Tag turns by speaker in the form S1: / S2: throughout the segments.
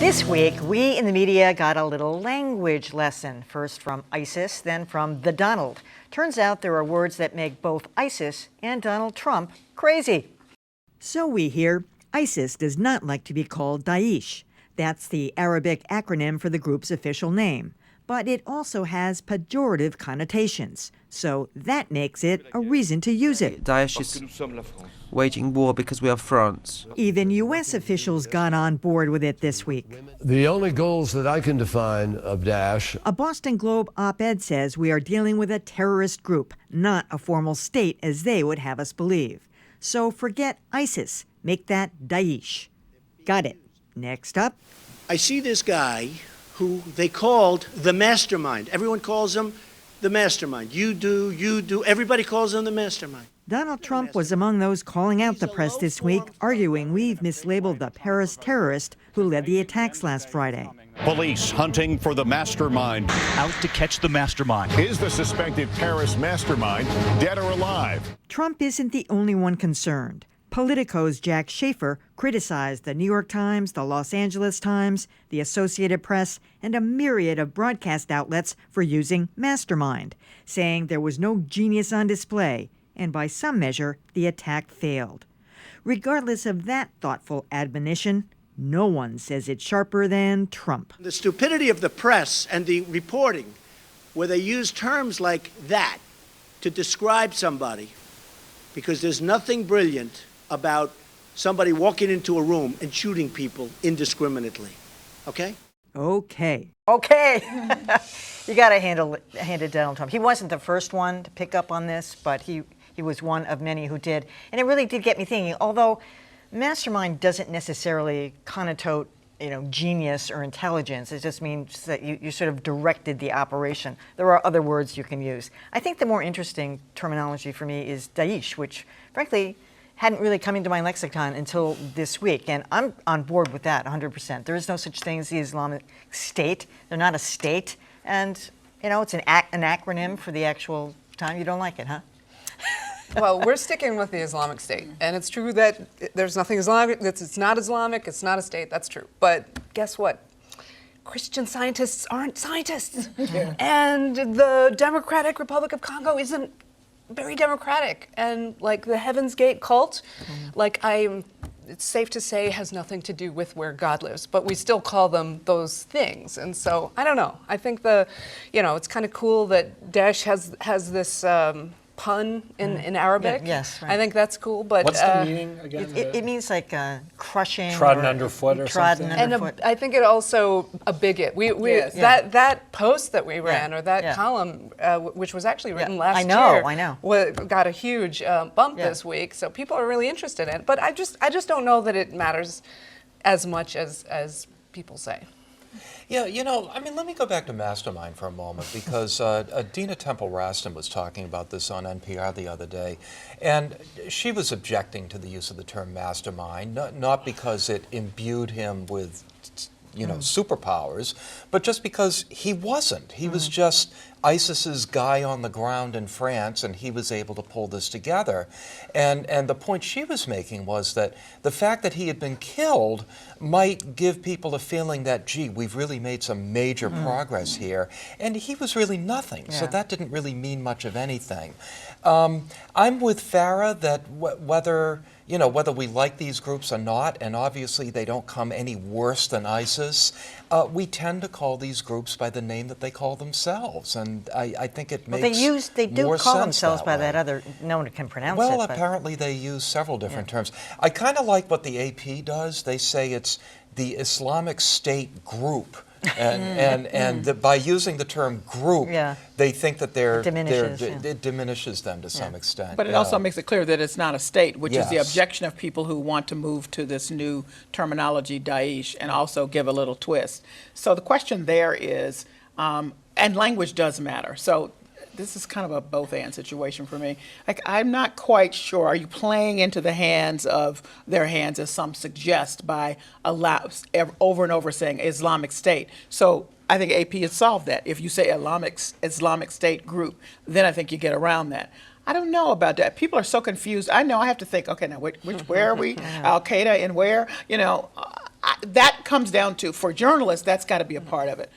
S1: This week, we in the media got a little language lesson, first from ISIS, then from the Donald. Turns out there are words that make both ISIS and Donald Trump crazy. So we hear ISIS does not like to be called Daesh. That's the Arabic acronym for the group's official name. But it also has pejorative connotations. So that makes it a reason to use it.
S2: Daesh is waging war because we are France.
S1: Even U.S. officials got on board with it this week.
S3: The only goals that I can define of Daesh.
S1: A Boston Globe op-ed says we are dealing with a terrorist group, not a formal state as they would have us believe. So forget ISIS. Make that Daesh. Got it. Next up.
S4: I see this guy who they called the mastermind. Everyone calls him the mastermind. You do. Everybody calls him the mastermind.
S1: Donald Trump was among those calling out the press this week, arguing we've mislabeled the Paris terrorist who led the attacks last Friday.
S5: Police hunting for the mastermind.
S6: Out to catch the mastermind.
S5: Is the suspected Paris mastermind dead or alive?
S1: Trump isn't the only one concerned. Politico's Jack Schaefer criticized the New York Times, the Los Angeles Times, the Associated Press, and a myriad of broadcast outlets for using mastermind, saying there was no genius on display, and by some measure, the attack failed. Regardless of that thoughtful admonition, no one says it's sharper than Trump.
S4: The stupidity of the press and the reporting, where they use terms like that to describe somebody, because there's nothing brilliant about somebody walking into a room and shooting people indiscriminately. Okay?
S1: Okay. You got to hand it Donald Trump. He wasn't the first one to pick up on this, but he was one of many who did. And it really did get me thinking, although mastermind doesn't necessarily connote, genius or intelligence. It just means that you sort of directed the operation. There are other words you can use. I think the more interesting terminology for me is Daesh, which frankly hadn't really come into my lexicon until this week. And I'm on board with that 100%. There is no such thing as the Islamic State. They're not a state. And, it's an acronym for the actual time. You don't like it, huh?
S7: Well, we're sticking with the Islamic State. And it's true that there's nothing Islamic, it's not Islamic, it's not a state, that's true. But guess what? Christian scientists aren't scientists. Yeah. And the Democratic Republic of Congo isn't very democratic. And like the Heaven's Gate cult, it's safe to say has nothing to do with where God lives, but we still call them those things. And so, I don't know. I think it's kind of cool that Daesh has this pun in Arabic.
S1: Yeah, yes, right.
S7: I think that's cool, but
S8: what's the meaning again?
S1: It means like crushing,
S8: trodden underfoot, or something.
S7: And I think it also a bigot. That post that we ran, or that column, which was actually written last year,
S1: I know,
S7: got a huge bump this week. So people are really interested in it. But I just don't know that it matters as much as people say.
S9: Yeah, let me go back to Mastermind for a moment, because Dina Temple-Raston was talking about this on NPR the other day, and she was objecting to the use of the term mastermind, not because it imbued him with superpowers, but just because he wasn't. He was just ISIS's guy on the ground in France, and he was able to pull this together. And the point she was making was that the fact that he had been killed might give people a feeling that, gee, we've really made some major progress here. And he was really nothing, so that didn't really mean much of anything. I'm with Farah that whether we like these groups or not, and obviously they don't come any worse than ISIS, we tend to call these groups by the name that they call themselves, and I think it makes
S1: they do
S9: more
S1: call
S9: sense
S1: themselves by
S9: way.
S1: that other, no one can pronounce it.
S9: Well, apparently they use several different terms. I kind of like what the AP does. They say it's the Islamic State group. And by using the term group, they think that it diminishes them to some extent.
S10: But it also makes it clear that it's not a state, which is the objection of people who want to move to this new terminology, Daesh, and also give a little twist. So the question there is, and language does matter. So this is kind of a both-and situation for me. I'm not quite sure. Are you playing into the hands of their hands, as some suggest, by over and over saying Islamic State? So I think AP has solved that. If you say Islamic State group, then I think you get around that. I don't know about that. People are so confused. I know I have to think, okay, now where are we? Al-Qaeda and where? that comes down to, for journalists, that's got to be a part of it.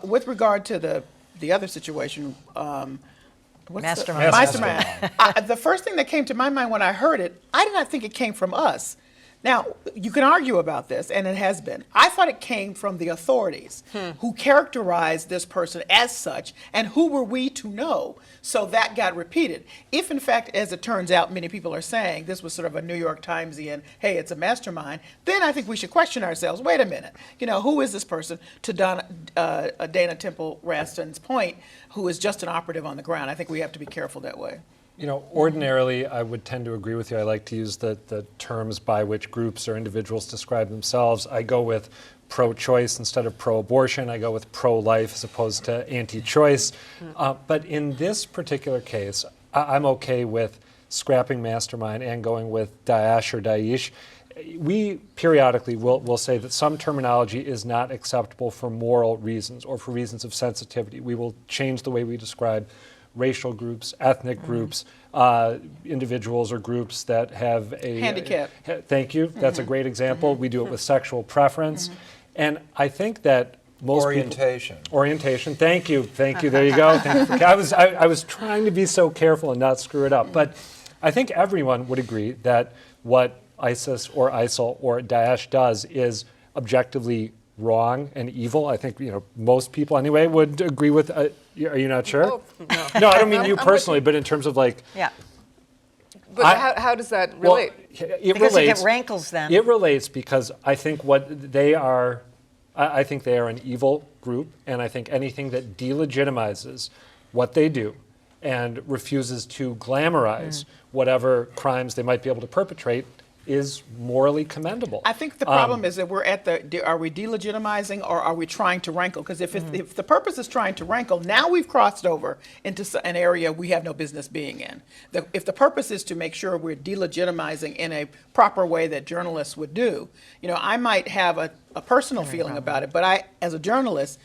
S10: With regard to the other situation, what's
S1: Mastermind.
S10: Mastermind. The first thing that came to my mind when I heard it, I did not think it came from us. Now, you can argue about this, and it has been. I thought it came from the authorities who characterized this person as such, and who were we to know? So that got repeated. If, in fact, as it turns out, many people are saying this was sort of a New York Timesian, hey, it's a mastermind, then I think we should question ourselves. Wait a minute. You know, who is this person? To Dana Temple Raston's point, who is just an operative on the ground. I think we have to be careful that way.
S8: You know, ordinarily, I would tend to agree with you. I like to use the terms by which groups or individuals describe themselves. I go with pro-choice instead of pro-abortion. I go with pro-life as opposed to anti-choice. But in this particular case, I'm okay with scrapping mastermind and going with Daesh or Daesh. We periodically will say that some terminology is not acceptable for moral reasons or for reasons of sensitivity. We will change the way we describe racial groups, ethnic groups, individuals or groups that have a
S10: handicap.
S8: Thank you. That's a great example. We do it with sexual preference. And I think that most
S9: Orientation.
S8: Orientation. Thank you. Thank you. There you go. Thank you for, I was trying to be so careful and not screw it up. But I think everyone would agree that what ISIS or ISIL or Daesh does is objectively wrong and evil. I think most people anyway would agree with. Are you not sure?
S7: Oh, no.
S8: No, I don't mean you personally, but in terms of like.
S1: Yeah.
S7: But how does that relate?
S8: Well, it
S1: Because
S8: relates.
S1: it rankles them.
S8: It relates because I think what they are, I think they are an evil group, and I think anything that delegitimizes what they do and refuses to glamorize whatever crimes they might be able to perpetrate is morally commendable.
S10: I think the problem is that we're at are we delegitimizing or are we trying to rankle? Because if the purpose is trying to rankle, now we've crossed over into an area we have no business being in. If the purpose is to make sure we're delegitimizing in a proper way that journalists would do, I might have a personal feeling about it, but I, as a journalist,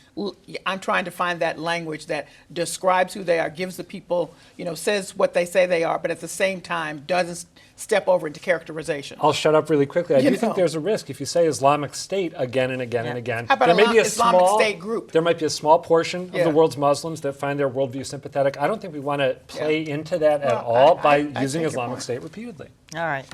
S10: I'm trying to find that language that describes who they are, gives the people, says what they say they are, but at the same time doesn't step over into characterization.
S8: I'll shut up really quickly. I do think there's a risk if you say Islamic State again and again and again.
S10: How about
S8: there may be a
S10: Islamic
S8: small
S10: State group?
S8: There might be a small portion of the world's Muslims that find their worldview sympathetic. I don't think we want to play into that at all by using
S10: take your
S8: Islamic
S10: point.
S8: State repeatedly.
S1: All right.